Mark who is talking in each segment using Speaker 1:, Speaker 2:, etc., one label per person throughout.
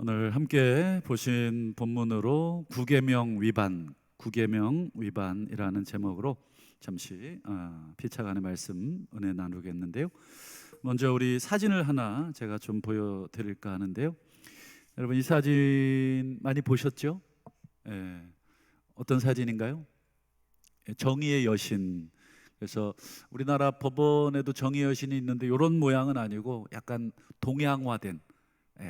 Speaker 1: 오늘 함께 보신 본문으로 구계명 위반이라는 제목으로 잠시 피차간의 말씀 은혜 나누겠는데요. 먼저 우리 사진을 하나 제가 좀 보여드릴까 하는데요. 여러분 이 사진 많이 보셨죠? 예, 어떤 사진인가요? 정의의 여신. 그래서 우리나라 법원에도 정의의 여신이 있는데 이런 모양은 아니고 약간 동양화된,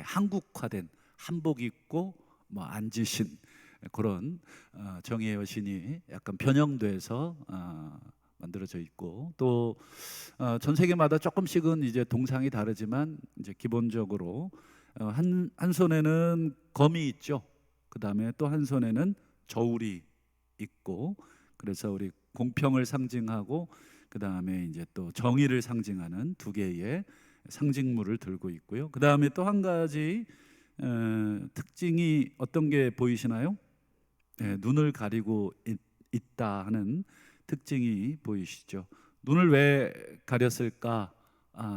Speaker 1: 한국화된 한복 입고 뭐 앉으신 그런 정의의 여신이 약간 변형돼서 만들어져 있고, 또 전 세계마다 조금씩은 이제 동상이 다르지만 이제 기본적으로 한 손에는 검이 있죠. 그 다음에 또 한 손에는 저울이 있고, 그래서 우리 공평을 상징하고 그 다음에 이제 또 정의를 상징하는 두 개의 상징물을 들고 있고요. 그 다음에 또 한 가지 특징이 어떤 게 보이시나요? 눈을 가리고 있다 하는 특징이 보이시죠? 눈을 왜 가렸을까?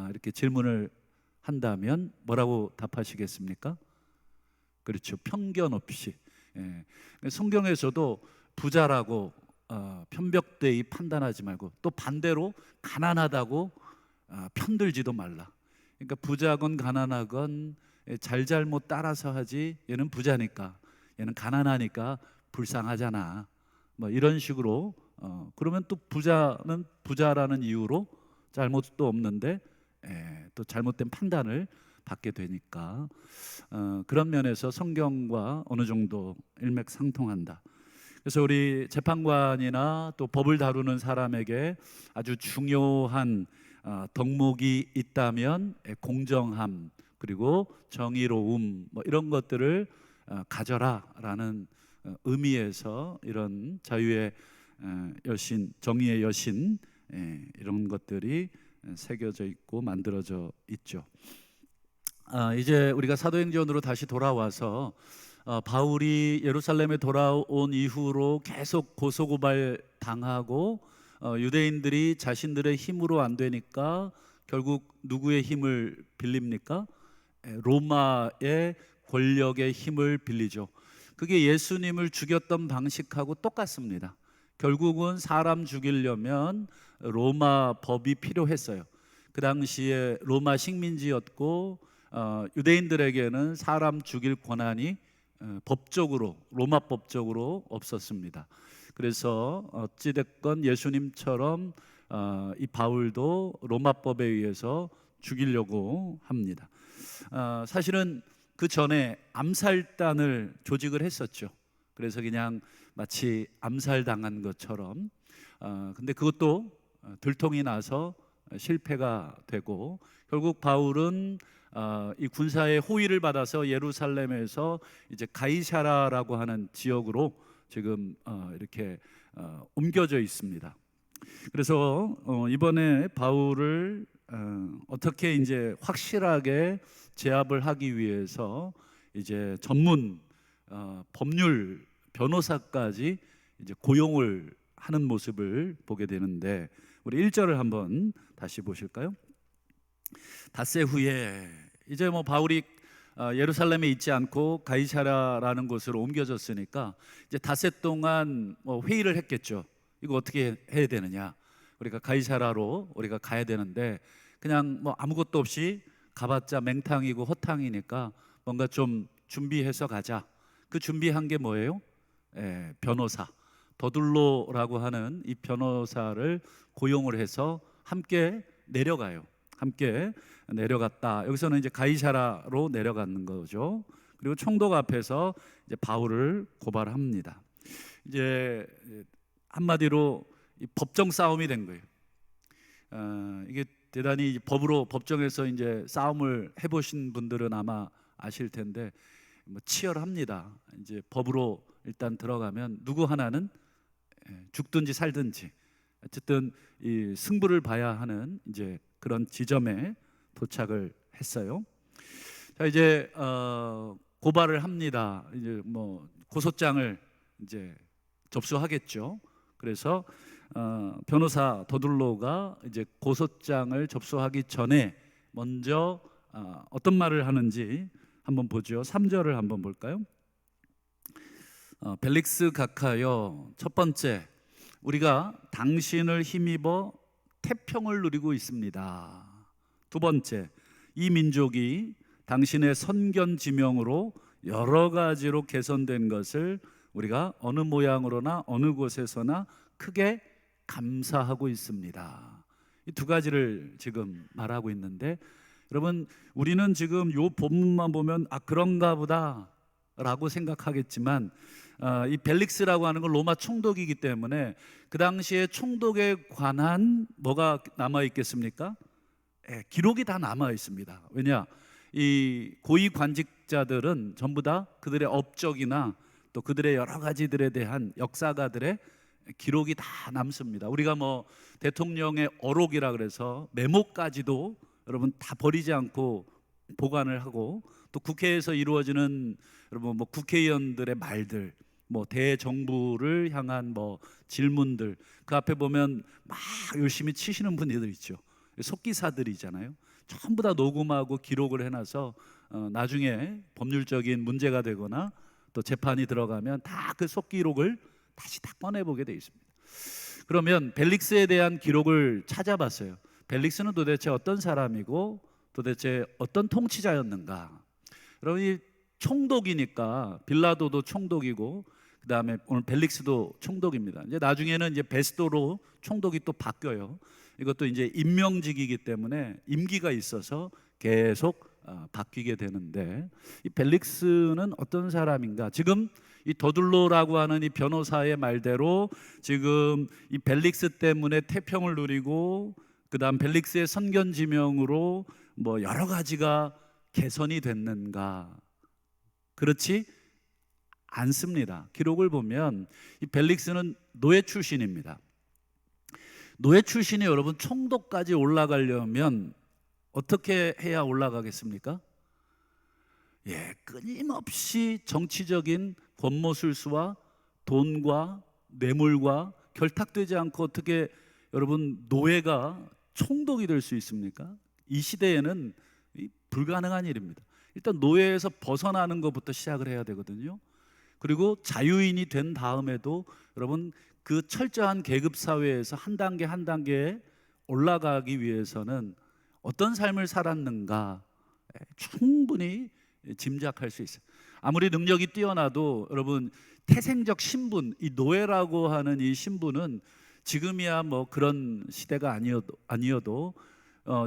Speaker 1: 이렇게 질문을 한다면 뭐라고 답하시겠습니까? 그렇죠. 편견 없이. 성경에서도 부자라고 편벽되이 판단하지 말고, 또 반대로 가난하다고 편들지도 말라. 그러니까 부자건 가난하건 잘잘못 따라서 하지, 얘는 부자니까, 얘는 가난하니까 불쌍하잖아, 뭐 이런 식으로. 그러면 또 부자는 부자라는 이유로 잘못도 없는데 또 잘못된 판단을 받게 되니까, 그런 면에서 성경과 어느 정도 일맥상통한다. 그래서 우리 재판관이나 또 법을 다루는 사람에게 아주 중요한 덕목이 있다면 공정함, 그리고 정의로움, 뭐 이런 것들을 가져라라는 의미에서 이런 자유의 여신, 정의의 여신, 이런 것들이 새겨져 있고 만들어져 있죠. 이제 우리가 사도행전으로 다시 돌아와서 바울이 예루살렘에 돌아온 이후로 계속 고소고발 당하고, 유대인들이 자신들의 힘으로 안 되니까 결국 누구의 힘을 빌립니까? 로마의 권력의 힘을 빌리죠. 그게 예수님을 죽였던 방식하고 똑같습니다. 결국은 사람 죽이려면 로마 법이 필요했어요. 그 당시에 로마 식민지였고, 유대인들에게는 사람 죽일 권한이 법적으로, 로마 법적으로 없었습니다. 그래서 어찌됐건 예수님처럼 이 바울도 로마법에 의해서 죽이려고 합니다. 사실은 그 전에 암살단을 조직을 했었죠. 그래서 그냥 마치 암살당한 것처럼, 근데 그것도 들통이 나서 실패가 되고, 결국 바울은 이 군사의 호위를 받아서 예루살렘에서 이제 가이사라라고 하는 지역으로 지금 이렇게 옮겨져 있습니다. 그래서 이번에 바울을 어떻게 이제 확실하게 제압을 하기 위해서 이제 전문 법률 변호사까지 이제 고용을 하는 모습을 보게 되는데, 우리 1절을 한번 다시 보실까요? 닷새 후에 이제 뭐 바울이 예루살렘에 있지 않고 가이사라라는 곳으로 옮겨졌으니까 이제 닷새 동안 뭐 회의를 했겠죠. 이거 어떻게 해야 되느냐, 우리가 가이사라로 우리가 가야 되는데 그냥 뭐 아무것도 없이 가봤자 맹탕이고 허탕이니까 뭔가 좀 준비해서 가자. 그 준비한 게 뭐예요? 변호사, 더둘로라고 하는 이 변호사를 고용을 해서 함께 내려가요. 함께 내려갔다. 여기서는 이제 가이사라로 내려가는 거죠. 그리고 총독 앞에서 이제 바울을 고발합니다. 이제 한마디로 이 법정 싸움이 된 거예요. 이게 대단히 법으로, 법정에서 이제 싸움을 해보신 분들은 아마 아실 텐데 뭐 치열합니다. 이제 법으로 일단 들어가면 누구 하나는 죽든지 살든지 어쨌든 이 승부를 봐야 하는 이제 그런 지점에 도착을 했어요. 자, 이제 고발을 합니다. 이제 뭐 고소장을 이제 접수하겠죠. 그래서 변호사 더둘로가 이제 고소장을 접수하기 전에 먼저 어떤 말을 하는지 한번 보죠. 3절을 한번 볼까요? 벨릭스 각하여, 첫 번째, 우리가 당신을 힘입어 태평을 누리고 있습니다. 두 번째, 이 민족이 당신의 선견지명으로 여러 가지로 개선된 것을 우리가 어느 모양으로나 어느 곳에서나 크게 감사하고 있습니다. 이 두 가지를 지금 말하고 있는데, 여러분, 우리는 지금 이 본문만 보면 그런가 보다 라고 생각하겠지만, 이 벨릭스라고 하는 건 로마 총독이기 때문에 그 당시에 총독에 관한 뭐가 남아 있겠습니까? 기록이 다 남아 있습니다. 왜냐? 이 고위 관직자들은 전부 다 그들의 업적이나 또 그들의 여러 가지들에 대한 역사가들의 기록이 다 남습니다. 우리가 뭐 대통령의 어록이라 그래서 메모까지도 여러분 다 버리지 않고 보관을 하고, 또 국회에서 이루어지는 여러분 뭐 국회의원들의 말들, 뭐 대정부를 향한 뭐 질문들, 그 앞에 보면 막 열심히 치시는 분들 있죠. 속기사들이잖아요. 전부 다 녹음하고 기록을 해놔서 나중에 법률적인 문제가 되거나 또 재판이 들어가면 다 그 속기록을 다시 다 꺼내보게 돼 있습니다. 그러면 벨릭스에 대한 기록을 찾아봤어요. 벨릭스는 도대체 어떤 사람이고 도대체 어떤 통치자였는가? 여러분, 이 총독이니까 빌라도도 총독이고, 그 다음에 오늘 벨릭스도 총독입니다. 이제 나중에는 이제 베스도로 총독이 또 바뀌어요. 이것도 이제 임명직이기 때문에 임기가 있어서 계속 바뀌게 되는데, 이 벨릭스는 어떤 사람인가? 지금 이 더둘로라고 하는 이 변호사의 말대로 지금 이 벨릭스 때문에 태평을 누리고, 그 다음 벨릭스의 선견지명으로 뭐 여러 가지가 개선이 됐는가? 그렇지 않습니다. 기록을 보면 이 벨릭스는 노예 출신입니다. 노예 출신이 여러분 총독까지 올라가려면 어떻게 해야 올라가겠습니까? 끊임없이 정치적인 권모술수와 돈과 뇌물과 결탁되지 않고 어떻게 여러분 노예가 총독이 될 수 있습니까? 이 시대에는 불가능한 일입니다. 일단 노예에서 벗어나는 것부터 시작을 해야 되거든요. 그리고 자유인이 된 다음에도 여러분 그 철저한 계급 사회에서 한 단계 한 단계 올라가기 위해서는 어떤 삶을 살았는가 충분히 짐작할 수 있어요. 아무리 능력이 뛰어나도 여러분 태생적 신분, 이 노예라고 하는 이 신분은 지금이야 뭐 그런 시대가 아니어도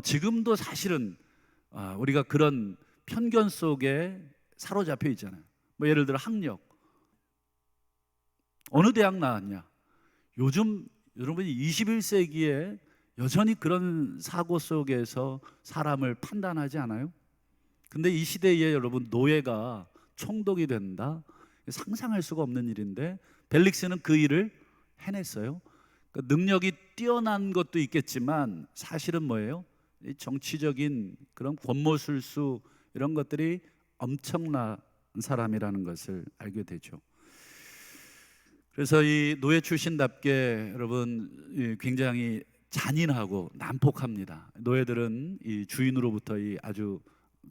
Speaker 1: 지금도 사실은 우리가 그런 편견 속에 사로잡혀 있잖아요. 뭐 예를 들어 학력, 어느 대학 나왔냐? 요즘 여러분이 21세기에 여전히 그런 사고 속에서 사람을 판단하지 않아요? 근데 이 시대에 여러분 노예가 총독이 된다? 상상할 수가 없는 일인데 벨릭스는 그 일을 해냈어요. 그러니까 능력이 뛰어난 것도 있겠지만 사실은 뭐예요? 정치적인 그런 권모술수 이런 것들이 엄청난 사람이라는 것을 알게 되죠. 그래서 이 노예 출신답게 여러분 굉장히 잔인하고 난폭합니다. 노예들은 이 주인으로부터 이 아주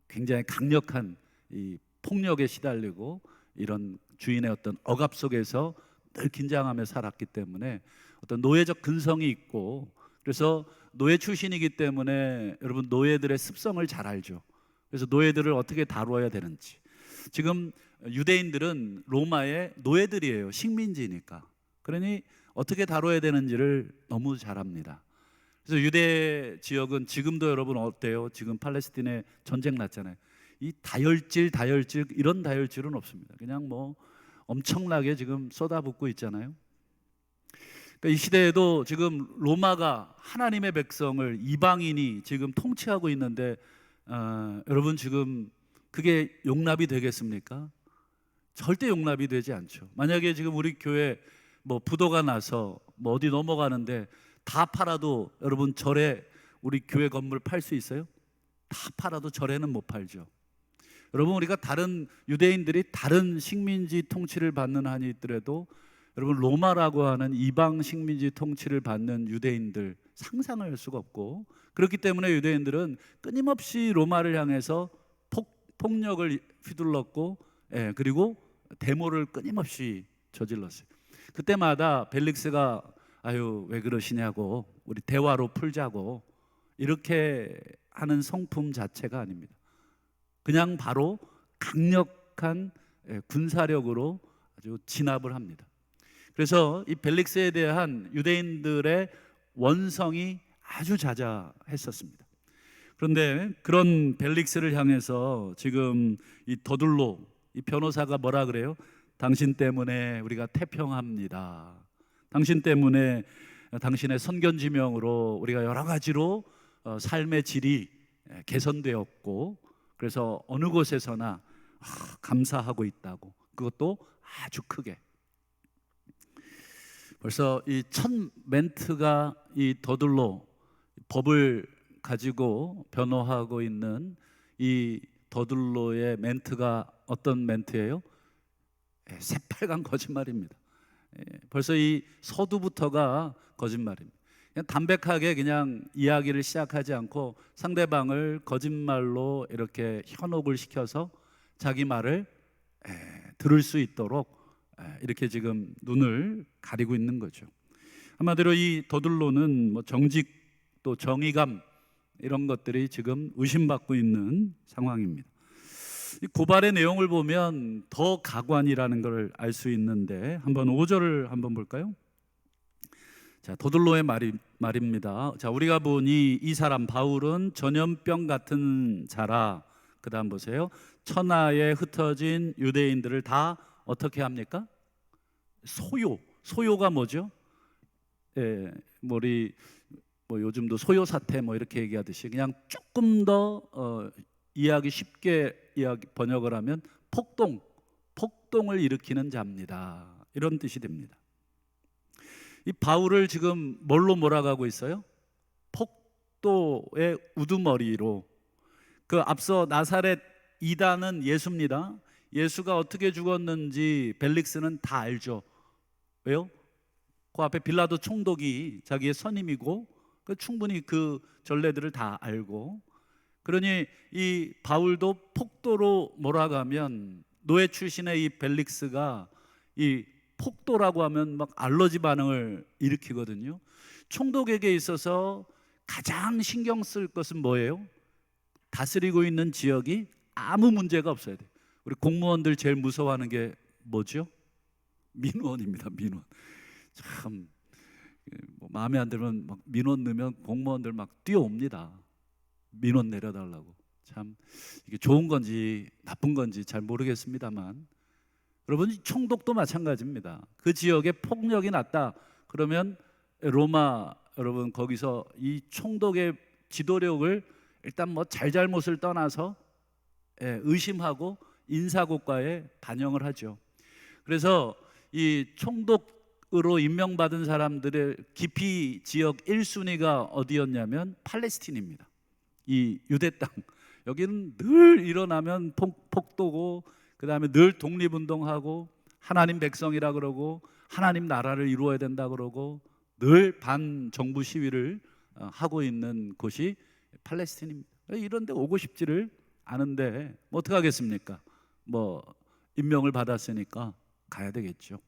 Speaker 1: 굉장히 강력한 이 폭력에 시달리고 이런 주인의 어떤 억압 속에서 늘 긴장하며 살았기 때문에 어떤 노예적 근성이 있고, 그래서 노예 출신이기 때문에 여러분 노예들의 습성을 잘 알죠. 그래서 노예들을 어떻게 다루어야 되는지. 지금 유대인들은 로마의 노예들이에요. 식민지니까. 그러니 어떻게 다뤄야 되는지를 너무 잘 압니다. 그래서 유대 지역은 지금도 여러분 어때요? 지금 팔레스틴에 전쟁 났잖아요. 이 다혈질 이런 다혈질은 없습니다. 그냥 뭐 엄청나게 지금 쏟아붓고 있잖아요. 그러니까 이 시대에도 지금 로마가 하나님의 백성을 이방인이 지금 통치하고 있는데 여러분 지금 그게 용납이 되겠습니까? 절대 용납이 되지 않죠. 만약에 지금 우리 교회 뭐 부도가 나서 뭐 어디 넘어가는데 다 팔아도 여러분 절에 우리 교회 건물 팔 수 있어요? 다 팔아도 절에는 못 팔죠. 여러분 우리가 다른 유대인들이 다른 식민지 통치를 받는 한이 있더라도 여러분 로마라고 하는 이방 식민지 통치를 받는 유대인들 상상할 수가 없고, 그렇기 때문에 유대인들은 끊임없이 로마를 향해서 폭력을 휘둘렀고, 그리고 데모를 끊임없이 저질렀어요. 그때마다 벨릭스가 아유 왜 그러시냐고, 우리 대화로 풀자고, 이렇게 하는 성품 자체가 아닙니다. 그냥 바로 강력한 군사력으로 아주 진압을 합니다. 그래서 이 벨릭스에 대한 유대인들의 원성이 아주 자자했었습니다. 그런데 그런 벨릭스를 향해서 지금 이 더둘로 이 변호사가 뭐라 그래요? 당신 때문에 우리가 태평합니다. 당신 때문에, 당신의 선견지명으로 우리가 여러 가지로 삶의 질이 개선되었고, 그래서 어느 곳에서나 감사하고 있다고, 그것도 아주 크게. 벌써 이 첫 멘트가 이 더둘로 법을 가지고 변호하고 있는 이 더둘로의 멘트가 어떤 멘트예요? 새빨간 거짓말입니다. 벌써 이 서두부터가 거짓말입니다. 그냥 담백하게 그냥 이야기를 시작하지 않고 상대방을 거짓말로 이렇게 현혹을 시켜서 자기 말을 들을 수 있도록 이렇게 지금 눈을 가리고 있는 거죠. 한마디로 이 더둘로는 뭐 정직 또 정의감 이런 것들이 지금 의심받고 있는 상황입니다. 이 고발의 내용을 보면 더 가관이라는 걸 알 수 있는데 한번 5절을 한번 볼까요? 자, 더둘로의 말입니다. 자, 우리가 보니 이 사람 바울은 전염병 같은 자라. 그 다음 보세요. 천하에 흩어진 유대인들을 다 어떻게 합니까? 소요가 뭐죠? 우리 뭐 요즘도 소요 사태 뭐 이렇게 얘기하듯이 그냥 조금 더 이해하기 쉽게 번역을 하면 폭동을 일으키는 자입니다. 이런 뜻이 됩니다. 이 바울을 지금 뭘로 몰아가고 있어요? 폭도의 우두머리로. 그 앞서 나사렛 이단은 예수입니다. 예수가 어떻게 죽었는지 벨릭스는 다 알죠. 왜요? 그 앞에 빌라도 총독이 자기의 선임이고 충분히 그 전례들을 다 알고, 그러니 이 바울도 폭도로 몰아가면 노예 출신의 이 벨릭스가 이 폭도라고 하면 막 알러지 반응을 일으키거든요. 총독에게 있어서 가장 신경 쓸 것은 뭐예요? 다스리고 있는 지역이 아무 문제가 없어야 돼요. 우리 공무원들 제일 무서워하는 게 뭐죠? 민원입니다. 민원. 참 뭐 마음에 안 들면 막 민원 넣으면 공무원들 막 뛰어옵니다. 민원 내려달라고. 참 이게 좋은 건지 나쁜 건지 잘 모르겠습니다만, 여러분 총독도 마찬가지입니다. 그 지역에 폭력이 났다 그러면 로마 여러분 거기서 이 총독의 지도력을 일단 뭐 잘잘못을 떠나서 의심하고 인사고과에 반영을 하죠. 그래서 이 총독으로 임명받은 사람들의 기피 지역 1순위가 어디였냐면 팔레스틴입니다. 이 유대 땅. 여기는 늘 일어나면 폭도고, 그 다음에 늘 독립운동하고 하나님 백성이라 그러고 하나님 나라를 이루어야 된다 그러고 늘 반정부 시위를 하고 있는 곳이 팔레스틴입니다. 이런 데 오고 싶지를 않은데 뭐 어떻게 하겠습니까? 뭐 임명을 받았으니까 가야 되겠죠.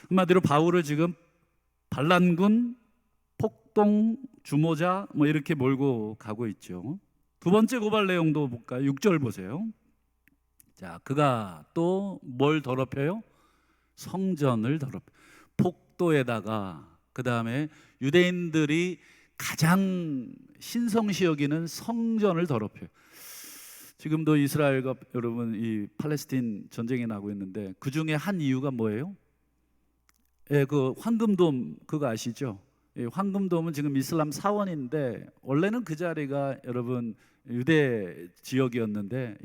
Speaker 1: 한마디로 바울을 지금 반란군, 폭동, 주모자 뭐 이렇게 몰고 가고 있죠. 두 번째 고발 내용도 볼까요? 6절 보세요. 자, 그가 또 뭘 더럽혀요? 성전을 더럽혀. 폭도에다가 그 다음에 유대인들이 가장 신성시 여기는 성전을 더럽혀요. 지금도 이스라엘과 여러분 이 팔레스틴 전쟁이 나고 있는데 그 중에 한 이유가 뭐예요? 그 황금돔 그거 아시죠? 황금돔은 지금 이슬람 사원인데 원래는 그 자리가 여러분 유대 지역이었는데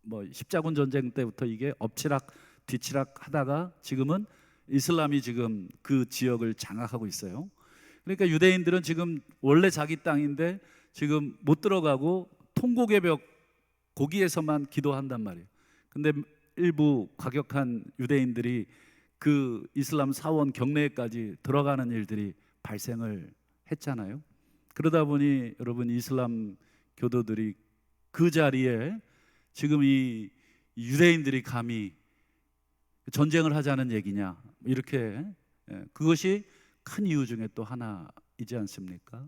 Speaker 1: 뭐 십자군 전쟁 때부터 이게 엎치락 뒤치락 하다가 지금은 이슬람이 지금 그 지역을 장악하고 있어요. 그러니까 유대인들은 지금 원래 자기 땅인데 지금 못 들어가고 통곡의 벽 거기에서만 기도한단 말이에요. 근데 일부 과격한 유대인들이 그 이슬람 사원 경내까지 들어가는 일들이 발생을 했잖아요. 그러다 보니 여러분 이슬람 교도들이 그 자리에 지금 이 유대인들이 감히 전쟁을 하자는 얘기냐, 이렇게 그것이 큰 이유 중에 또 하나이지 않습니까?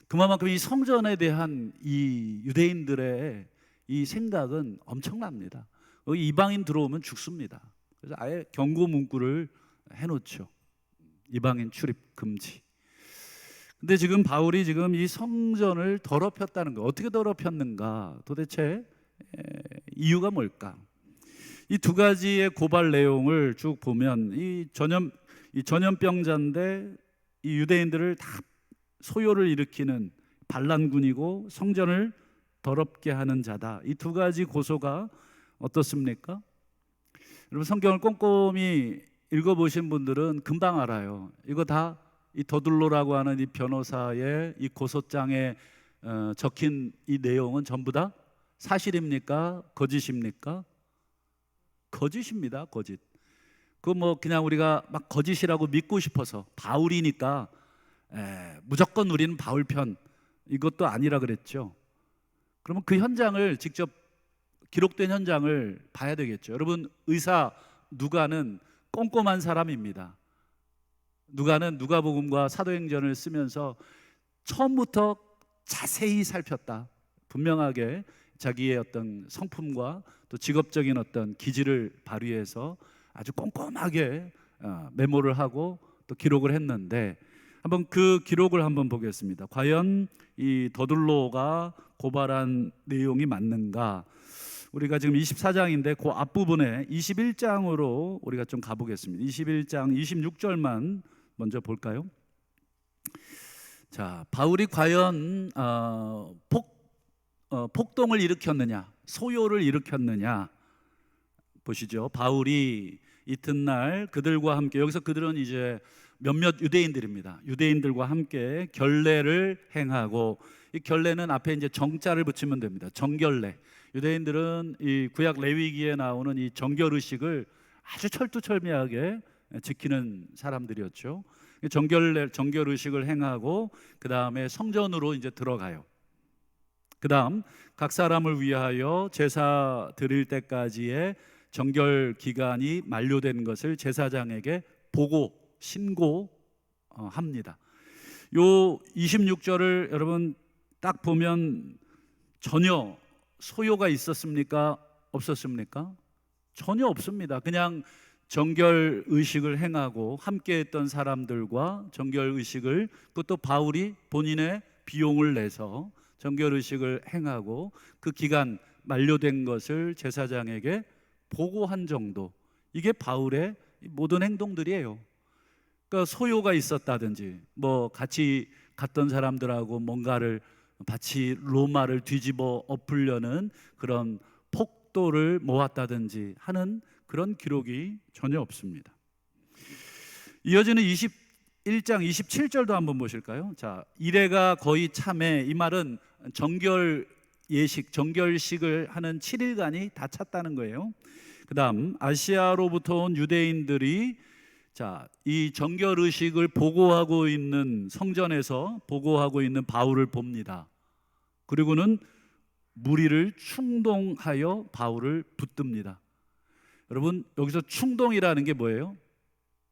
Speaker 1: 그만큼 이 성전에 대한 이 유대인들의 이 생각은 엄청납니다. 여기 이방인 들어오면 죽습니다. 그래서 아예 경고 문구를 해놓죠. 이방인 출입 금지. 근데 지금 바울이 지금 이 성전을 더럽혔다는 거, 어떻게 더럽혔는가? 도대체 이유가 뭘까? 이 두 가지의 고발 내용을 쭉 보면 이 전염병자인데 이 유대인들을 다 소요를 일으키는 반란군이고 성전을 더럽게 하는 자다. 이 두 가지 고소가 어떻습니까? 여러분, 성경을 꼼꼼히 읽어보신 분들은 금방 알아요. 이거 다 이 더둘로라고 하는 이 변호사의 이 고소장에 적힌 이 내용은 전부 다 사실입니까? 거짓입니까? 거짓입니다. 거짓. 그 뭐 그냥 우리가 막 거짓이라고 믿고 싶어서 바울이니까 무조건 우리는 바울 편, 이것도 아니라 그랬죠. 그러면 그 현장을 직접 기록된 현장을 봐야 되겠죠. 여러분, 의사 누가는 꼼꼼한 사람입니다. 누가는 누가복음과 사도행전을 쓰면서 처음부터 자세히 살폈다. 분명하게 자기의 어떤 성품과 또 직업적인 어떤 기질을 발휘해서 아주 꼼꼼하게 메모를 하고 또 기록을 했는데, 한번 그 기록을 한번 보겠습니다. 과연 이 더둘로가 고발한 내용이 맞는가? 우리가 지금 24장인데 그 앞부분에 21장으로 우리가 좀 가보겠습니다. 21장 26절만 먼저 볼까요? 자, 바울이 과연 폭동을 일으켰느냐, 소요를 일으켰느냐 보시죠. 바울이 이튿날 그들과 함께, 여기서 그들은 이제 몇몇 유대인들입니다. 유대인들과 함께 결례를 행하고, 이 결례는 앞에 이제 정자를 붙이면 됩니다. 정결례. 유대인들은 이 구약 레위기에 나오는 이 정결의식을 아주 철두철미하게 지키는 사람들이었죠. 정결의식을 행하고 그 다음에 성전으로 이제 들어가요. 그 다음 각 사람을 위하여 제사 드릴 때까지의 정결 기간이 만료된 것을 제사장에게 신고합니다. 요 26절을 여러분 딱 보면 전혀 소요가 있었습니까? 없었습니까? 전혀 없습니다. 그냥 정결의식을 행하고 함께했던 사람들과 정결의식을, 그것도 바울이 본인의 비용을 내서 정결의식을 행하고 그 기간 만료된 것을 제사장에게 보고한 정도, 이게 바울의 모든 행동들이에요. 그러니까 소요가 있었다든지, 뭐 같이 갔던 사람들하고 뭔가를 마치 로마를 뒤집어 엎으려는 그런 폭도를 모았다든지 하는 그런 기록이 전혀 없습니다. 이어지는 21장 27절도 한번 보실까요? 자, 이래가 거의 참에, 이 말은 정결식을 하는 7일간이 다 찼다는 거예요. 그 다음 아시아로부터 온 유대인들이 이 정결의식을 보고하고 있는, 성전에서 보고하고 있는 바울을 봅니다. 그리고는 무리를 충동하여 바울을 붙듭니다. 여러분, 여기서 충동이라는 게 뭐예요?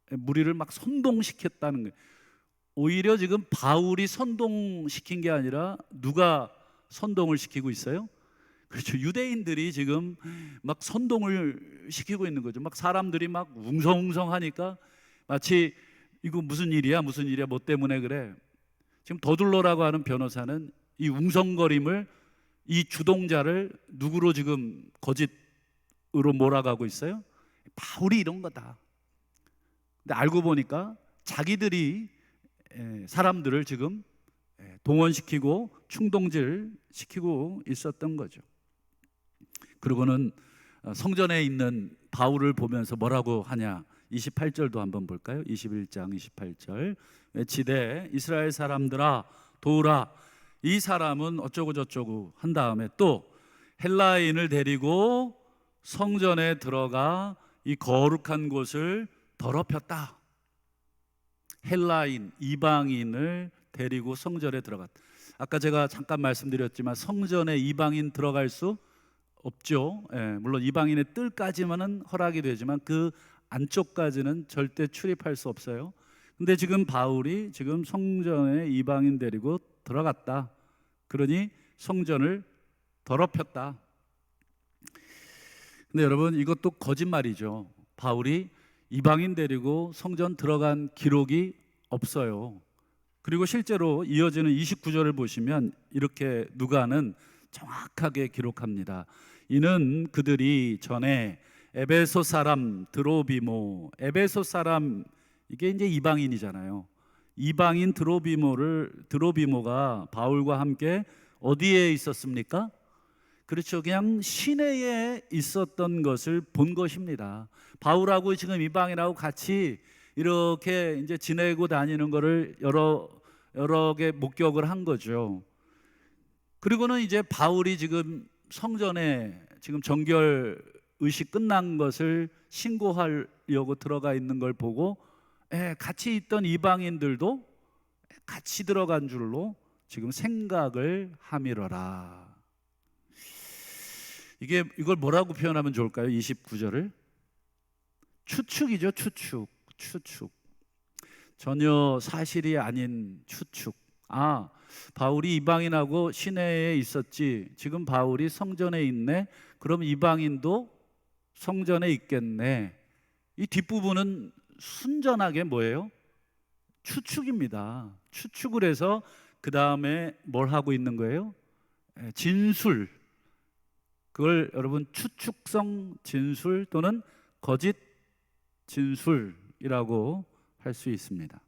Speaker 1: 무리를 막 선동시켰다는 거예요. 오히려 지금 바울이 선동시킨 게 아니라 누가 선동을 시키고 있어요? 그렇죠. 유대인들이 지금 막 선동을 시키고 있는 거죠. 막 사람들이 막 웅성웅성하니까 마치 이거 무슨 일이야 뭐 때문에 그래. 지금 더둘로라고 하는 변호사는 이 웅성거림을, 이 주동자를 누구로 지금 거짓으로 몰아가고 있어요? 바울이 이런 거다. 근데 알고 보니까 자기들이 사람들을 지금 동원시키고 충동질 시키고 있었던 거죠. 그리고는 성전에 있는 바울을 보면서 뭐라고 하냐, 28절도 한번 볼까요? 21장 28절 외치되 이스라엘 사람들아 도우라, 이 사람은 어쩌고 저쩌고 한 다음에 또 헬라인을 데리고 성전에 들어가 이 거룩한 곳을 더럽혔다. 헬라인, 이방인을 데리고 성전에 들어갔다. 아까 제가 잠깐 말씀드렸지만 성전에 이방인 들어갈 수 없죠. 물론 이방인의 뜰까지만은 허락이 되지만 그 안쪽까지는 절대 출입할 수 없어요. 근데 지금 바울이 지금 성전에 이방인 데리고 들어갔다. 그러니 성전을 더럽혔다. 근데 여러분, 이것도 거짓말이죠. 바울이 이방인 데리고 성전 들어간 기록이 없어요. 그리고 실제로 이어지는 29절을 보시면 이렇게 누가는 정확하게 기록합니다. 이는 그들이 전에 에베소 사람 드로비모, 에베소 사람, 이게 이제 이방인이잖아요. 이방인 드로비모가 바울과 함께 어디에 있었습니까? 그렇죠. 그냥 시내에 있었던 것을 본 것입니다. 바울하고 지금 이방인하고 같이 이렇게 이제 지내고 다니는 것을 여러 개 목격을 한 거죠. 그리고는 이제 바울이 지금 성전에 지금 정결 의식 끝난 것을 신고하려고 들어가 있는 걸 보고 같이 있던 이방인들도 같이 들어간 줄로 지금 생각을 하미러라. 이걸 뭐라고 표현하면 좋을까요? 29절을 추측이죠. 추측. 전혀 사실이 아닌 추측. 바울이 이방인하고 시내에 있었지, 지금 바울이 성전에 있네, 그럼 이방인도 성전에 있겠네. 이 뒷부분은 순전하게 뭐예요? 추측입니다. 추측을 해서 그 다음에 뭘 하고 있는 거예요? 진술. 그걸 여러분 추측성 진술 또는 거짓 진술이라고 할 수 있습니다.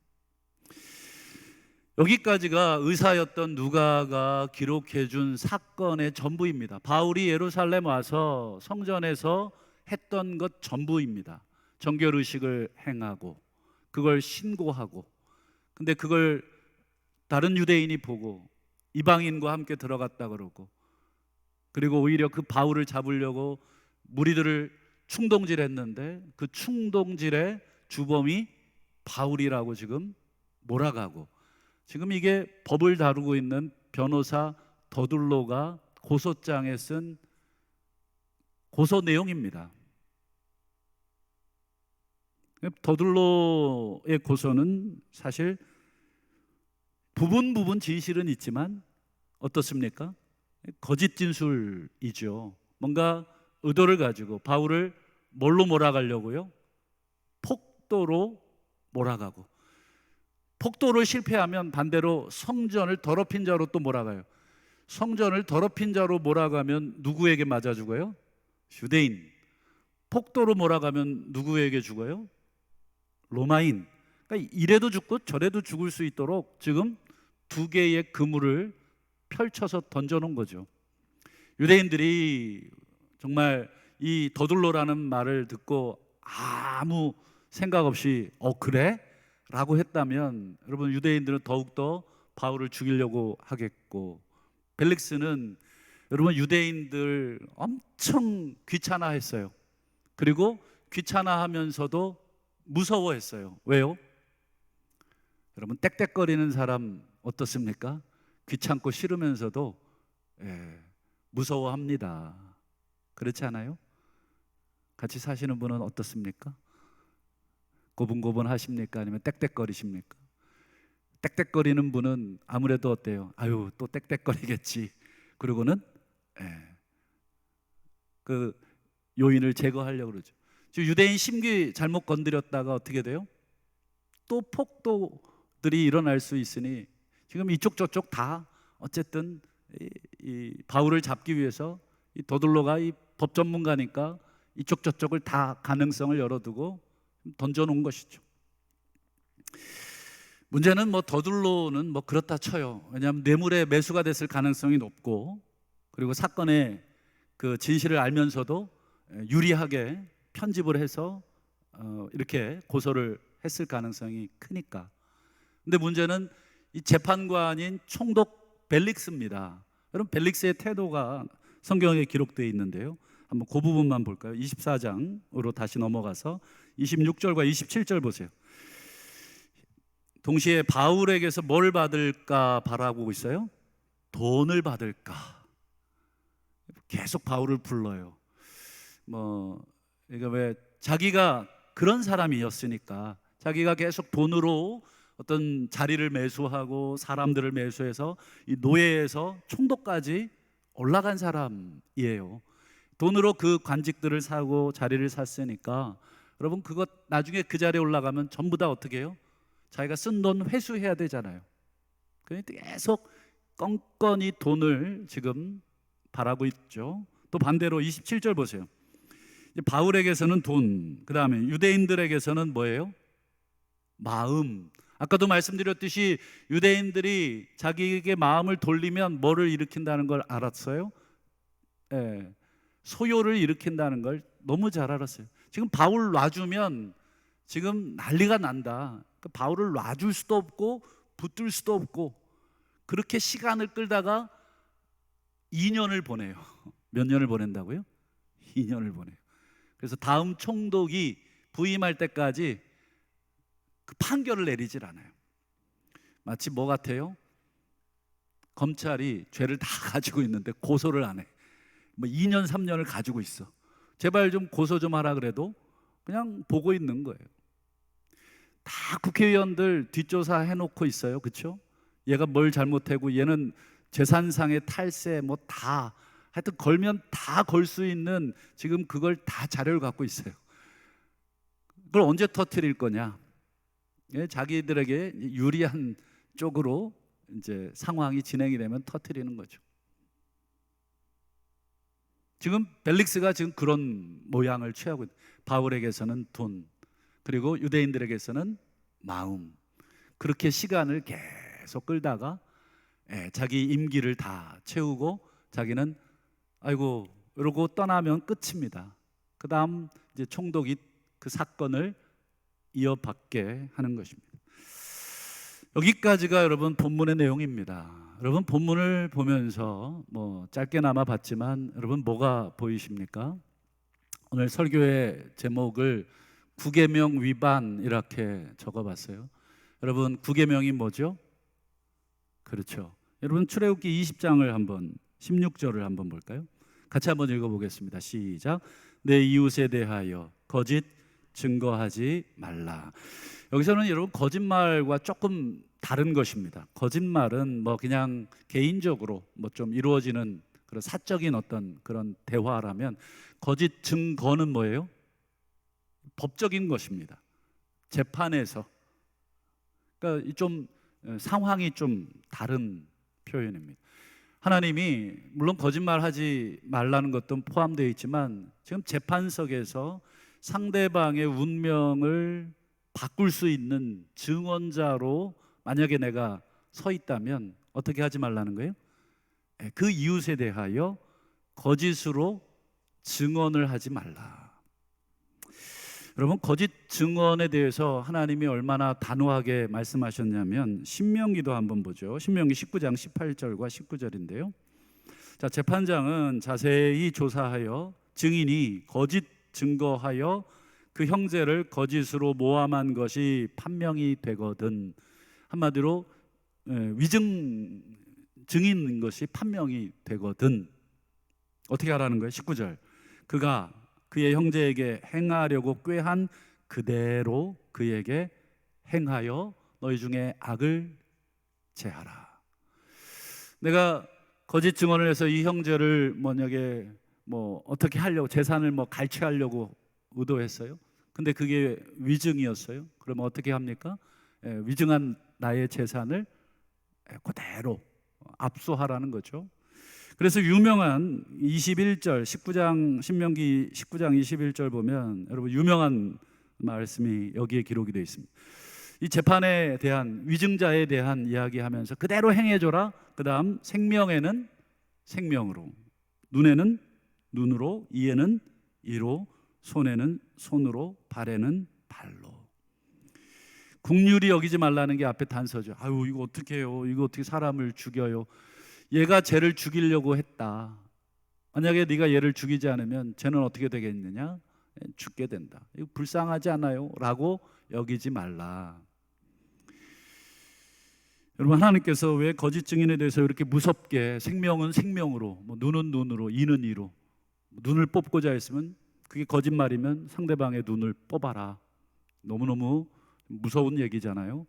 Speaker 1: 여기까지가 의사였던 누가가 기록해 준 사건의 전부입니다. 바울이 예루살렘 와서 성전에서 했던 것 전부입니다. 정결의식을 행하고 그걸 신고하고, 근데 그걸 다른 유대인이 보고 이방인과 함께 들어갔다 그러고, 그리고 오히려 그 바울을 잡으려고 무리들을 충동질했는데 그 충동질의 주범이 바울이라고 지금 몰아가고, 지금 이게 법을 다루고 있는 변호사 더둘로가 고소장에 쓴 고소 내용입니다. 더둘로의 고소는 사실 부분 진실은 있지만 어떻습니까? 거짓 진술이죠. 뭔가 의도를 가지고 바울을 뭘로 몰아가려고요? 폭도로 몰아가고, 폭도를 실패하면 반대로 성전을 더럽힌 자로 또 몰아가요. 성전을 더럽힌 자로 몰아가면 누구에게 맞아 죽어요? 유대인. 폭도로 몰아가면 누구에게 죽어요? 로마인. 그러니까 이래도 죽고 저래도 죽을 수 있도록 지금 두 개의 그물을 펼쳐서 던져놓은 거죠. 유대인들이 정말 이 더둘로라는 말을 듣고 아무 생각 없이 그래? 라고 했다면 여러분, 유대인들은 더욱더 바울을 죽이려고 하겠고, 벨릭스는 여러분 유대인들 엄청 귀찮아했어요. 그리고 귀찮아하면서도 무서워했어요. 왜요? 여러분, 떽떽거리는 사람 어떻습니까? 귀찮고 싫으면서도 무서워합니다. 그렇지 않아요? 같이 사시는 분은 어떻습니까? 고분고분하십니까? 아니면 떽떽거리십니까? 떽떽거리는 분은 아무래도 어때요? 아유, 또 떽떽거리겠지. 그리고는 그 요인을 제거하려고 그러죠. 지금 유대인 심기 잘못 건드렸다가 어떻게 돼요? 또 폭도들이 일어날 수 있으니 지금 이쪽 저쪽 다 어쨌든 이 바울을 잡기 위해서 이 더둘로가 이 법 전문가니까 이쪽 저쪽을 다 가능성을 열어두고 던져놓은 것이죠. 문제는 더둘로는 그렇다 쳐요. 왜냐하면 뇌물의 매수가 됐을 가능성이 높고, 그리고 사건의 그 진실을 알면서도 유리하게 편집을 해서 이렇게 고소를 했을 가능성이 크니까. 근데 문제는 이 재판관인 총독 벨릭스입니다. 여러분, 벨릭스의 태도가 성경에 기록되어 있는데요, 한번 그 부분만 볼까요? 24장으로 다시 넘어가서 26절과 27절 보세요. 동시에 바울에게서 뭘 받을까 바라고 있어요? 돈을 받을까? 계속 바울을 불러요. 그러니까 왜 자기가 그런 사람이었으니까 자기가 계속 돈으로 어떤 자리를 매수하고 사람들을 매수해서 이 노예에서 총독까지 올라간 사람이에요. 돈으로 그 관직들을 사고 자리를 샀으니까 여러분 그것 나중에 그 자리에 올라가면 전부 다 어떻게 해요? 자기가 쓴 돈 회수해야 되잖아요. 그러니까 계속 껌껌이 돈을 지금 바라고 있죠. 또 반대로 27절 보세요. 바울에게서는 돈, 그 다음에 유대인들에게서는 뭐예요? 마음. 아까도 말씀드렸듯이 유대인들이 자기에게 마음을 돌리면 뭐를 일으킨다는 걸 알았어요? 예, 소요를 일으킨다는 걸 너무 잘 알았어요. 지금 바울 놔주면 지금 난리가 난다. 그러니까 바울을 놔줄 수도 없고 붙들 수도 없고 그렇게 시간을 끌다가 2년을 보내요. 몇 년을 보낸다고요? 2년을 보내요. 그래서 다음 총독이 부임할 때까지 그 판결을 내리질 않아요. 마치 뭐 같아요? 검찰이 죄를 다 가지고 있는데 고소를 안 해. 2년 3년을 가지고 있어. 제발 좀 고소 좀 하라 그래도 그냥 보고 있는 거예요. 다 국회의원들 뒷조사 해놓고 있어요. 그렇죠? 얘가 뭘 잘못하고 얘는 재산상의 탈세 다 하여튼 걸면 다 걸 수 있는 지금 그걸 다 자료를 갖고 있어요. 그걸 언제 터뜨릴 거냐? 자기들에게 유리한 쪽으로 이제 상황이 진행이 되면 터뜨리는 거죠. 지금 벨릭스가 지금 그런 모양을 취하고 있는. 바울에게서는 돈, 그리고 유대인들에게서는 마음. 그렇게 시간을 계속 끌다가 자기 임기를 다 채우고 자기는 아이고 이러고 떠나면 끝입니다. 그 다음 이제 총독이 그 사건을 이어받게 하는 것입니다. 여기까지가 여러분 본문의 내용입니다. 여러분 본문을 보면서 짧게나마 봤지만 여러분 뭐가 보이십니까? 오늘 설교의 제목을 구계명 위반 이렇게 적어봤어요. 여러분 구계명이 뭐죠? 그렇죠. 여러분 출애굽기 20장을 한번 16절을 한번 볼까요? 같이 한번 읽어보겠습니다. 시작. 내 이웃에 대하여 거짓 증거하지 말라. 여기서는 여러분 거짓말과 조금 다른 것입니다. 거짓말은 그냥 개인적으로 좀 이루어지는 그런 사적인 어떤 그런 대화라면 거짓 증거는 뭐예요? 법적인 것입니다. 재판에서. 그러니까 좀 상황이 좀 다른 표현입니다. 하나님이 물론 거짓말하지 말라는 것도 포함되어 있지만 지금 재판석에서 상대방의 운명을 바꿀 수 있는 증언자로 만약에 내가 서 있다면 어떻게 하지 말라는 거예요? 그 이웃에 대하여 거짓으로 증언을 하지 말라. 여러분 거짓 증언에 대해서 하나님이 얼마나 단호하게 말씀하셨냐면 신명기도 한번 보죠. 신명기 19장 18절과 19절인데요. 자, 재판장은 자세히 조사하여 증인이 거짓 증거하여 그 형제를 거짓으로 모함한 것이 판명이 되거든. 한마디로 위증 증인인 것이 판명이 되거든. 어떻게 하라는 거예요? 19절. 그가 그의 형제에게 행하려고 꾀한 그대로 그에게 행하여 너희 중에 악을 제하라. 내가 거짓 증언을 해서 이 형제를 만약에 어떻게 하려고 재산을 갈취하려고 의도했어요. 근데 그게 위증이었어요. 그러면 어떻게 합니까? 위증한 나의 재산을 그대로 압수하라는 거죠. 그래서 유명한 21절 19장 신명기 19장 21절 보면 여러분 유명한 말씀이 여기에 기록이 되어 있습니다. 이 재판에 대한 위증자에 대한 이야기하면서 그대로 행해줘라. 그 다음 생명에는 생명으로, 눈에는 눈으로, 이에는 이로, 손에는 손으로, 발에는 발로. 국률이 여기지 말라는 게 앞에 단서죠. 아유 이거 어떻게 해요? 이거 어떻게 사람을 죽여요? 얘가 쟤를 죽이려고 했다. 만약에 네가 얘를 죽이지 않으면 쟤는 어떻게 되겠느냐? 죽게 된다. 이거 불쌍하지 않아요? 라고 여기지 말라. 여러분, 하나님께서 왜 거짓 증인에 대해서 이렇게 무섭게 생명은 생명으로, 눈은 눈으로, 이는 이로, 눈을 뽑고자 했으면 그게 거짓말이면 상대방의 눈을 뽑아라. 너무너무 무서운 얘기잖아요.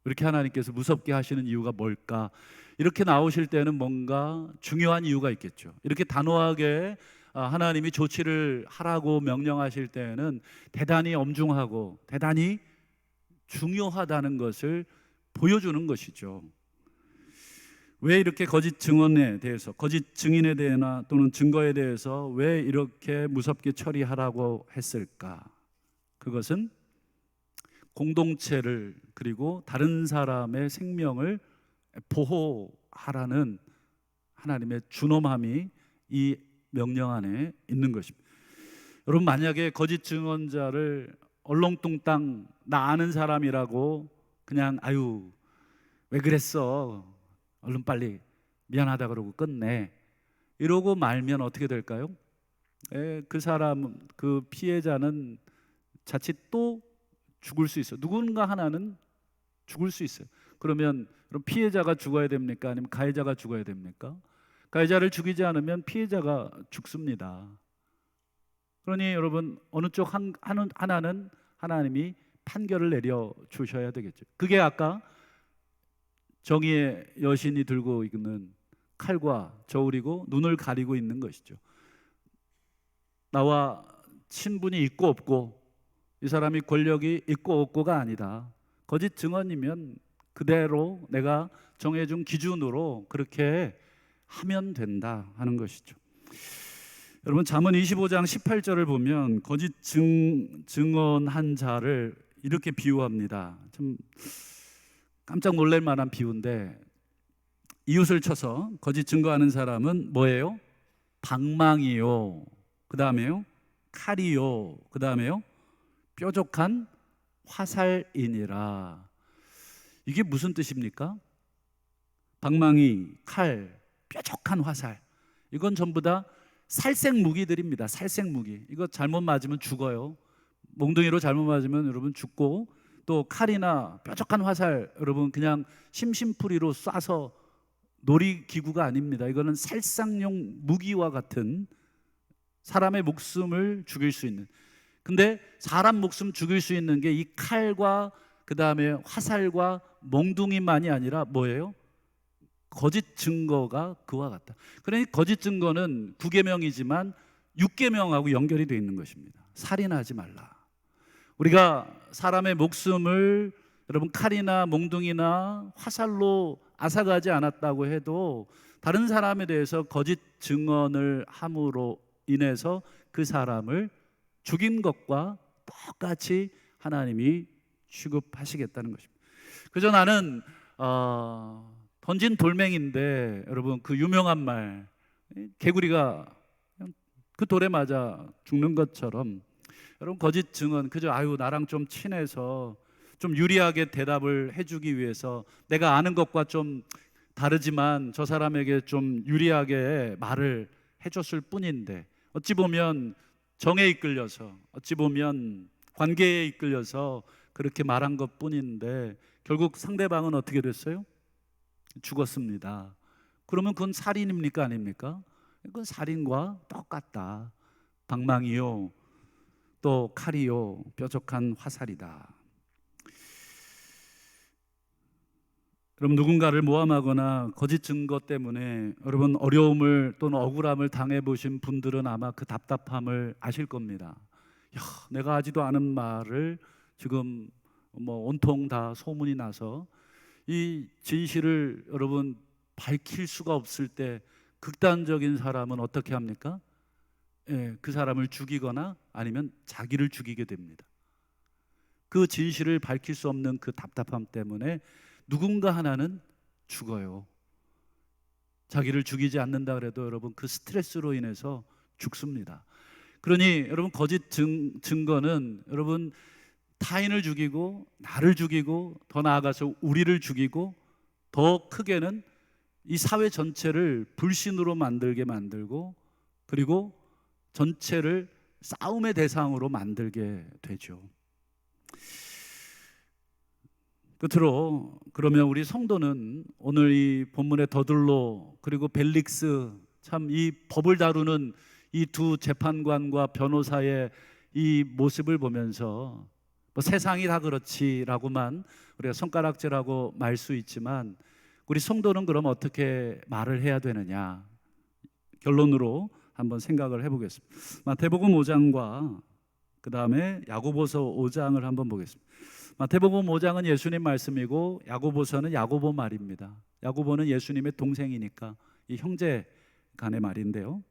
Speaker 1: 이렇게 하나님께서 무섭게 하시는 이유가 뭘까? 이렇게 나오실 때는 뭔가 중요한 이유가 있겠죠. 이렇게 단호하게 하나님이 조치를 하라고 명령하실 때에는 대단히 엄중하고 대단히 중요하다는 것을 보여주는 것이죠. 왜 이렇게 거짓 증언에 대해서, 거짓 증인에 대해나 또는 증거에 대해서 왜 이렇게 무섭게 처리하라고 했을까? 그것은 공동체를, 그리고 다른 사람의 생명을 보호하라는 하나님의 준엄함이 이 명령 안에 있는 것입니다. 여러분, 만약에 거짓 증언자를 얼렁뚱땅 나 아는 사람이라고 그냥 아유 왜 그랬어, 얼른 빨리 미안하다 그러고 끝내, 이러고 말면 어떻게 될까요? 그 사람, 그 피해자는 자칫 또 죽을 수 있어요. 누군가 하나는 죽을 수 있어요. 그러면 피해자가 죽어야 됩니까? 아니면 가해자가 죽어야 됩니까? 가해자를 죽이지 않으면 피해자가 죽습니다. 그러니 여러분, 어느 쪽 하나는 하나님이 판결을 내려 주셔야 되겠죠. 그게 아까 정의의 여신이 들고 있는 칼과 저울이고 눈을 가리고 있는 것이죠. 나와 친분이 있고 없고, 이 사람이 권력이 있고 없고가 아니다. 거짓 증언이면 그대로 내가 정해준 기준으로 그렇게 하면 된다 하는 것이죠. 여러분, 잠언 25장 18절을 보면 거짓 증언한 자를 이렇게 비유합니다. 좀 깜짝 놀랄 만한 비유인데, 이웃을 쳐서 거짓 증거하는 사람은 뭐예요? 방망이요, 그 다음에요 칼이요, 그 다음에요 뾰족한 화살이니라. 이게 무슨 뜻입니까? 방망이, 칼, 뾰족한 화살, 이건 전부 다 살생 무기들입니다. 살생 무기. 이거 잘못 맞으면 죽어요. 몽둥이로 잘못 맞으면 여러분 죽고, 또 칼이나 뾰족한 화살, 여러분 그냥 심심풀이로 쏴서 놀이기구가 아닙니다. 이거는 살상용 무기와 같은, 사람의 목숨을 죽일 수 있는. 근데 사람 목숨 죽일 수 있는 게 이 칼과 그 다음에 화살과 몽둥이만이 아니라 뭐예요? 거짓 증거가 그와 같다. 그러니 거짓 증거는 9계명이지만 6계명하고 연결이 되어 있는 것입니다. 살인하지 말라. 우리가 사람의 목숨을 여러분 칼이나 몽둥이나 화살로 앗아가지 않았다고 해도 다른 사람에 대해서 거짓 증언을 함으로 인해서 그 사람을 죽인 것과 똑같이 하나님이 취급하시겠다는 것입니다. 그저 나는 던진 돌멩이인데, 여러분 그 유명한 말, 개구리가 그 돌에 맞아 죽는 것처럼, 여러분 거짓 증언, 그저 아유 나랑 좀 친해서 좀 유리하게 대답을 해주기 위해서, 내가 아는 것과 좀 다르지만 저 사람에게 좀 유리하게 말을 해줬을 뿐인데, 어찌 보면 정에 이끌려서, 어찌 보면 관계에 이끌려서 그렇게 말한 것 뿐인데, 결국 상대방은 어떻게 됐어요? 죽었습니다. 그러면 그건 살인입니까? 아닙니까? 그건 살인과 똑같다. 방망이요, 또 칼이요, 뾰족한 화살이다. 여러분, 누군가를 모함하거나 거짓 증거 때문에 여러분 어려움을 또는 억울함을 당해보신 분들은 아마 그 답답함을 아실 겁니다. 야, 내가 하지도 않은 말을 지금 온통 다 소문이 나서 이 진실을 여러분 밝힐 수가 없을 때 극단적인 사람은 어떻게 합니까? 그 사람을 죽이거나 아니면 자기를 죽이게 됩니다. 그 진실을 밝힐 수 없는 그 답답함 때문에 누군가 하나는 죽어요. 자기를 죽이지 않는다 그래도 여러분 그 스트레스로 인해서 죽습니다. 그러니 여러분 거짓 증거는 여러분 타인을 죽이고 나를 죽이고, 더 나아가서 우리를 죽이고, 더 크게는 이 사회 전체를 불신으로 만들게 만들고, 그리고 전체를 싸움의 대상으로 만들게 되죠. 끝으로 그러면 우리 성도는 오늘 이 본문의 더들로 그리고 벨릭스, 참 이 법을 다루는 이 두 재판관과 변호사의 이 모습을 보면서 뭐 세상이 다 그렇지라고만 우리가 손가락질하고 말 수 있지만, 우리 성도는 그럼 어떻게 말을 해야 되느냐, 결론으로 한번 생각을 해보겠습니다. 마태복음 5장과 그 다음에 야고보서 5장을 한번 보겠습니다. 마태복음 5장은 예수님 말씀이고 야고보서는 야고보 말입니다. 야고보는 예수님의 동생이니까 이 형제 간의 말인데요,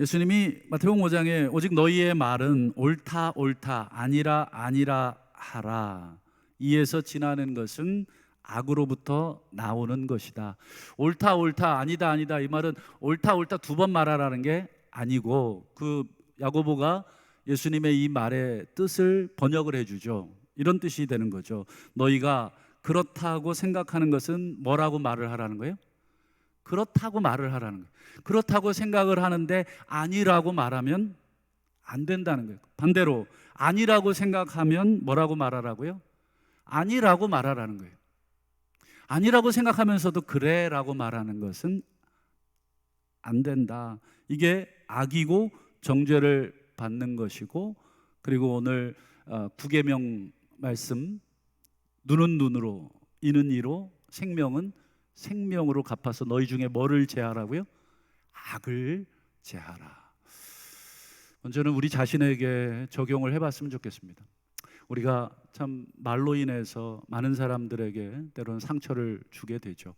Speaker 1: 예수님이 마태복음 5장에 오직 너희의 말은 옳다 옳다 아니라 아니라 하라, 이에서 지나는 것은 악으로부터 나오는 것이다. 옳다 옳다 아니다 아니다, 이 말은 옳다 옳다 두 번 말하라는 게 아니고, 그 야고보가 예수님의 이 말의 뜻을 번역을 해주죠. 이런 뜻이 되는 거죠. 너희가 그렇다고 생각하는 것은 뭐라고 말을 하라는 거예요? 그렇다고 말을 하라는 거예요. 그렇다고 생각을 하는데 아니라고 말하면 안 된다는 거예요. 반대로 아니라고 생각하면 뭐라고 말하라고요? 아니라고 말하라는 거예요. 아니라고 생각하면서도 그래라고 말하는 것은 안 된다. 이게 악이고 정죄를 받는 것이고, 그리고 오늘 구계명 말씀, 눈은 눈으로 이는 이로 생명은 생명으로 갚아서 너희 중에 뭐를 제하라고요? 악을 제하라. 먼저는 우리 자신에게 적용을 해봤으면 좋겠습니다. 우리가 참 말로 인해서 많은 사람들에게 때로는 상처를 주게 되죠.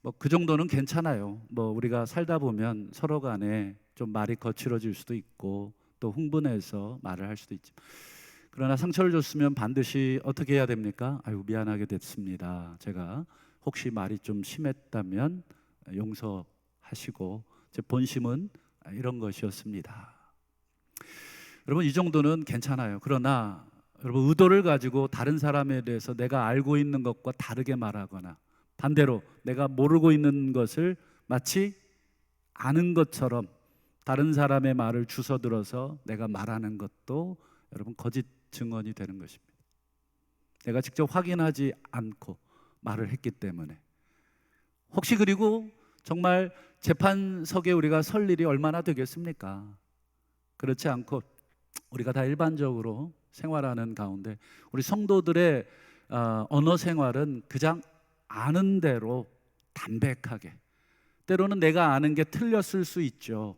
Speaker 1: 뭐 그 정도는 괜찮아요. 뭐 우리가 살다 보면 서로 간에 좀 말이 거칠어질 수도 있고 또 흥분해서 말을 할 수도 있죠. 그러나 상처를 줬으면 반드시 어떻게 해야 됩니까? 아유, 미안하게 됐습니다. 제가 혹시 말이 좀 심했다면 용서하시고, 제 본심은 이런 것이었습니다. 여러분, 이 정도는 괜찮아요. 그러나 여러분, 의도를 가지고 다른 사람에 대해서 내가 알고 있는 것과 다르게 말하거나 반대로 내가 모르고 있는 것을 마치 아는 것처럼 다른 사람의 말을 주워들어서 내가 말하는 것도 여러분 거짓 증언이 되는 것입니다. 내가 직접 확인하지 않고 말을 했기 때문에. 혹시 그리고 정말 재판석에 우리가 설 일이 얼마나 되겠습니까? 그렇지 않고 우리가 다 일반적으로 생활하는 가운데 우리 성도들의 언어 생활은 그냥 아는 대로 담백하게, 때로는 내가 아는 게 틀렸을 수 있죠.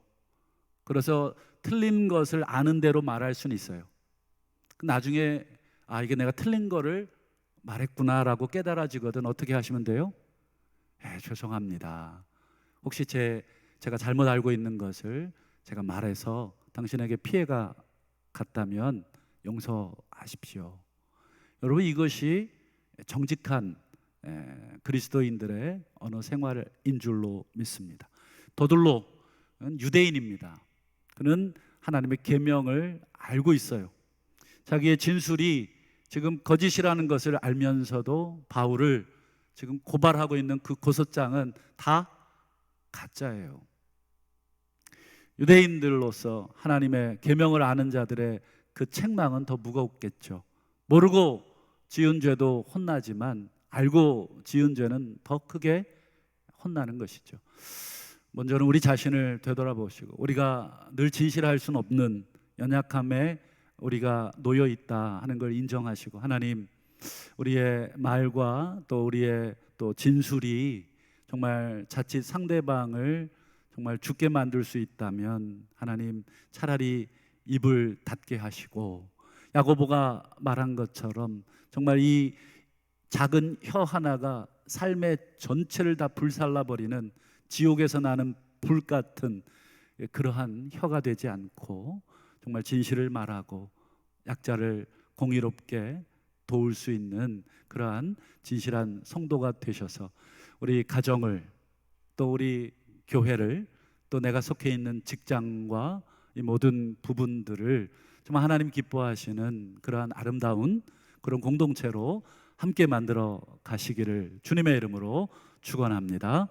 Speaker 1: 그래서 틀린 것을 아는 대로 말할 수는 있어요. 나중에 이게 내가 틀린 거를 말했구나라고 깨달아지거든. 어떻게 하시면 돼요? 죄송합니다. 혹시 제가 잘못 알고 있는 것을 제가 말해서 당신에게 피해가 갔다면 용서하십시오. 여러분, 이것이 정직한 그리스도인들의 언어 생활인 줄로 믿습니다. 더들로는 유대인입니다. 그는 하나님의 계명을 알고 있어요. 자기의 진술이 지금 거짓이라는 것을 알면서도 바울을 지금 고발하고 있는 그 고소장은 다 가짜예요. 유대인들로서 하나님의 계명을 아는 자들의 그 책망은 더 무겁겠죠. 모르고 지은 죄도 혼나지만 알고 지은 죄는 더 크게 혼나는 것이죠. 먼저는 우리 자신을 되돌아보시고, 우리가 늘 진실할 수는 없는 연약함에 우리가 놓여 있다 하는 걸 인정하시고, 하나님, 우리의 말과 또 우리의 또 진술이 정말 자칫 상대방을 정말 죽게 만들 수 있다면 하나님, 차라리 입을 닫게 하시고, 야고보가 말한 것처럼 정말 이 작은 혀 하나가 삶의 전체를 다 불살라버리는 지옥에서 나는 불 같은 그러한 혀가 되지 않고 정말 진실을 말하고 약자를 공의롭게 도울 수 있는 그러한 진실한 성도가 되셔서 우리 가정을, 또 우리 교회를, 또 내가 속해 있는 직장과 이 모든 부분들을 정말 하나님 기뻐하시는 그러한 아름다운 그런 공동체로 함께 만들어 가시기를 주님의 이름으로 축원합니다.